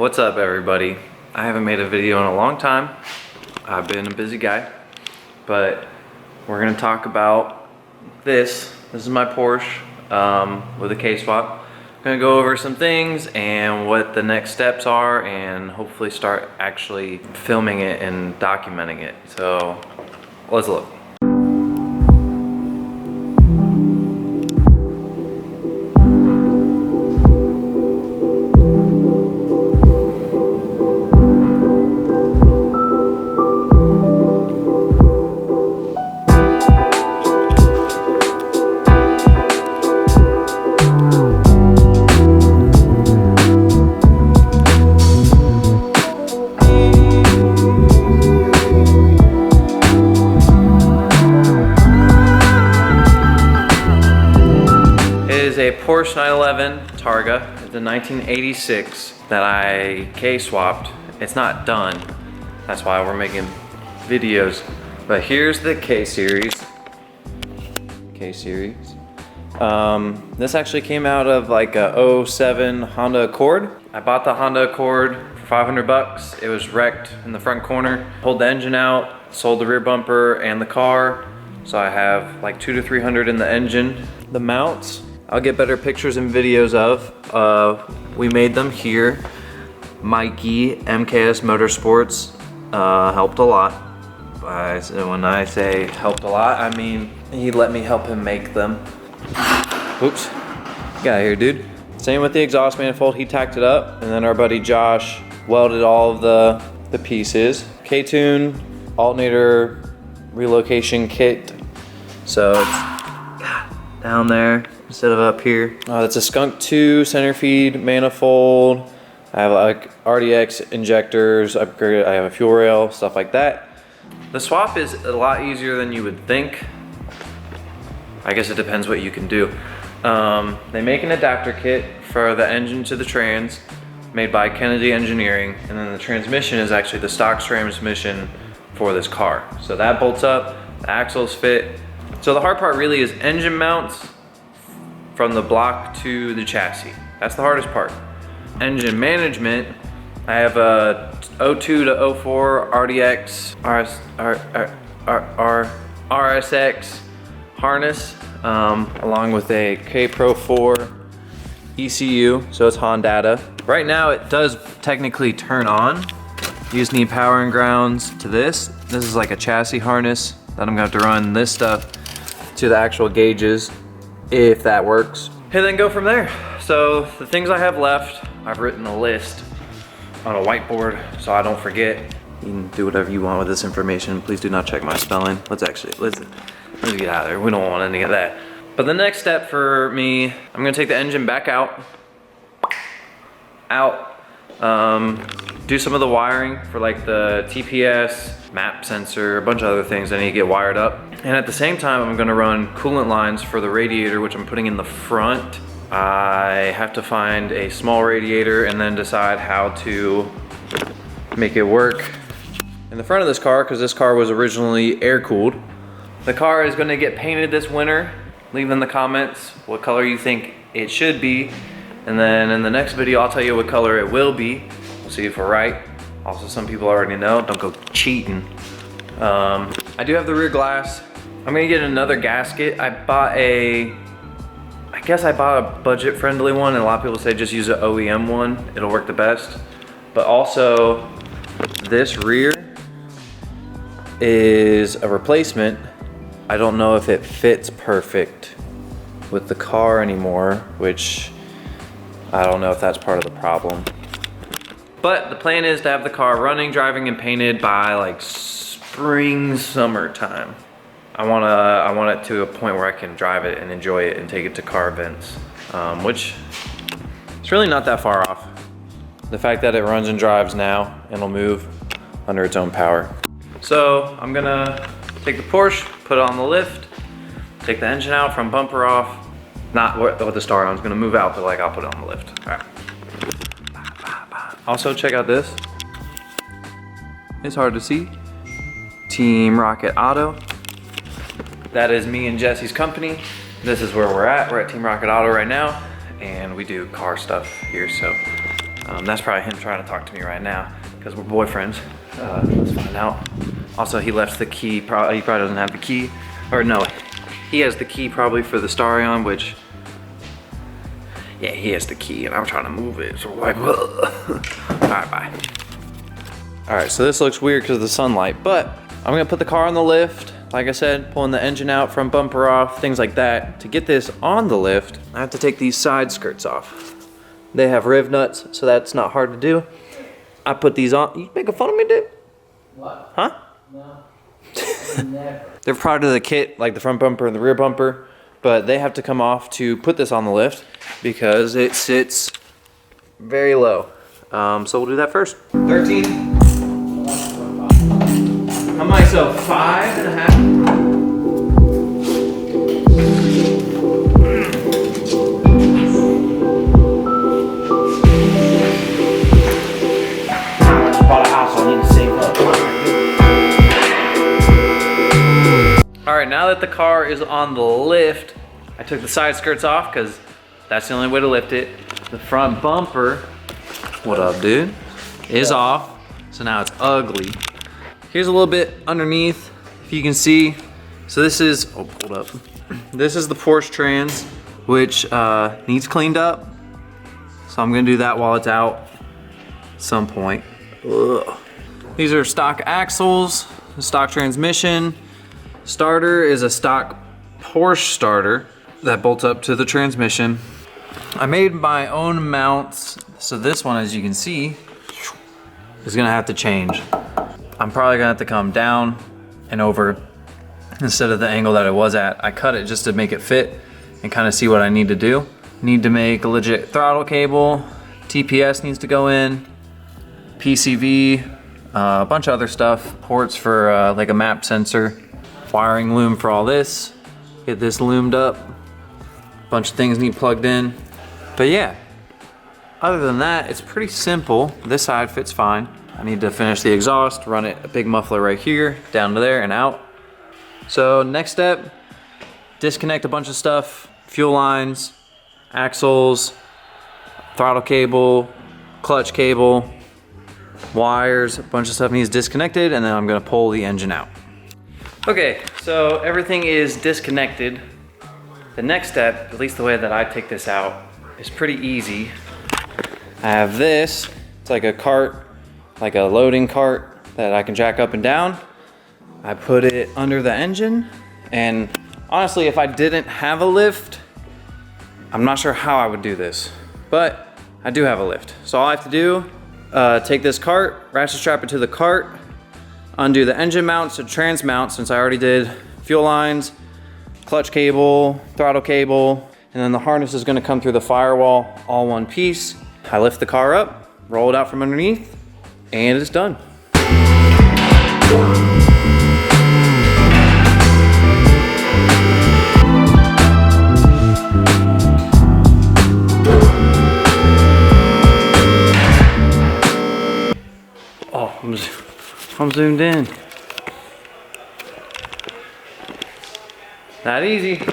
What's up, everybody? I haven't made a video in a long time. I've been a busy guy, but we're gonna talk about this. This is my Porsche with a K-swap. I'm gonna go over some things and what the next steps are, and hopefully start actually filming it and documenting it. So let's look. A Porsche 911 Targa. It's a 1986 that I K-swapped. It's not done. That's why we're making videos. But here's the K-series. K-series. This actually came out of like a 07 Honda Accord. I bought the Honda Accord for 500 bucks. It was wrecked in the front corner. Pulled the engine out, sold the rear bumper and the car. So I have like 200 to 300 in the engine. The mounts, I'll get better pictures and videos of. We made them here. Mikey, MKS Motorsports, helped a lot. When I say helped a lot, I mean he let me help him make them. Oops, get out of here, dude. Same with the exhaust manifold, he tacked it up, and then our buddy Josh welded all of the pieces. K-tune, alternator relocation kit. So it's down there instead of up here. That's a Skunk 2 center feed manifold. I have like RDX injectors, upgraded. I have a fuel rail, stuff like that. The swap is a lot easier than you would think. I guess it depends what you can do. They make an adapter kit for the engine to the trans, made by Kennedy Engineering, and then the transmission is actually the stock transmission for this car. So that bolts up, the axles fit. So the hard part really is engine mounts from the block to the chassis. That's the hardest part. Engine management, I have a 02 to 04 RDX RSX harness, along with a K Pro 4 ECU, so it's Honda. Right now it does technically turn on. You just need power and grounds to this. This is like a chassis harness that I'm gonna have to run this stuff to the actual gauges, if that works. And then go from there. So the things I have left, I've written a list on a whiteboard so I don't forget. You can do whatever you want with this information. Please do not check my spelling. Let's get out of there. We don't want any of that. But the next step for me, I'm gonna take the engine back out, do some of the wiring for like the TPS, map sensor, a bunch of other things I need to get wired up. And at the same time, I'm gonna run coolant lines for the radiator, which I'm putting in the front. I have to find a small radiator and then decide how to make it work in the front of this car, because this car was originally air-cooled. The car is gonna get painted this winter. Leave in the comments what color you think it should be. And then in the next video, I'll tell you what color it will be. We'll see if we're right. Also, some people already know, don't go cheating. I do have the rear glass. I'm gonna get another gasket. I guess I bought a budget friendly one, and a lot of people say just use an OEM one. It'll work the best. But also, this rear is a replacement. I don't know if it fits perfect with the car anymore, which I don't know if that's part of the problem. But the plan is to have the car running, driving, and painted by like spring, summertime. I want it to a point where I can drive it and enjoy it and take it to car events, which it's really not that far off. The fact that it runs and drives now and will move under its own power. So I'm gonna take the Porsche, put it on the lift, take the engine out from bumper off. Not with the star on, it's gonna move out, but like I'll put it on the lift. All right. Also check out this. It's hard to see. Team Rocket Auto. That is me and Jesse's company. This is where we're at. We're at Team Rocket Auto right now, and we do car stuff here. So That's probably him trying to talk to me right now because we're boyfriends. Let's find out. Also, he left the key. He probably doesn't have the key. Or no, he has the key probably for the Starion, which, yeah, he has the key and I'm trying to move it. So we're like, all right, bye. All right, so this looks weird because of the sunlight, but I'm gonna put the car on the lift. Like I said, pulling the engine out, front bumper off, things like that. To get this on the lift, I have to take these side skirts off. They have riv nuts, so that's not hard to do. I put these on. You making fun of me, dude? What? Huh? No. Never. They're part of the kit, like the front bumper and the rear bumper, but they have to come off to put this on the lift because it sits very low. So we'll do that first. 13. How many? So 5.5. All right, now that the car is on the lift, I took the side skirts off because that's the only way to lift it. The front bumper, what up, dude, is off. So now it's ugly. Here's a little bit underneath, if you can see. So this is, oh, hold up. This is the Porsche trans, which needs cleaned up. So I'm gonna do that while it's out at some point. Ugh. These are stock axles, stock transmission. Starter is a stock Porsche starter that bolts up to the transmission. I made my own mounts. So this one, as you can see, is gonna have to change. I'm probably gonna have to come down and over instead of the angle that it was at. I cut it just to make it fit and kind of see what I need to do. Need to make a legit throttle cable. TPS needs to go in. PCV, a bunch of other stuff. Ports for like a map sensor. Wiring loom for all this. Get this loomed up. Bunch of things need plugged in. But yeah, other than that, it's pretty simple. This side fits fine. I need to finish the exhaust, run it a big muffler right here, down to there and out. So next step, disconnect a bunch of stuff, fuel lines, axles, throttle cable, clutch cable, wires, a bunch of stuff needs disconnected, and then I'm gonna pull the engine out. Okay, so everything is disconnected. The next step, at least the way that I take this out, is pretty easy. I have this, it's like a cart, like a loading cart that I can jack up and down. I put it under the engine, and honestly, if I didn't have a lift, I'm not sure how I would do this, but I do have a lift. So all I have to do, take this cart, ratchet strap it to the cart, undo the engine mounts to trans mount, since I already did fuel lines, clutch cable, throttle cable, and then the harness is gonna come through the firewall, all one piece. I lift the car up, roll it out from underneath, and it's done. Oh, I'm zoomed in. Not easy.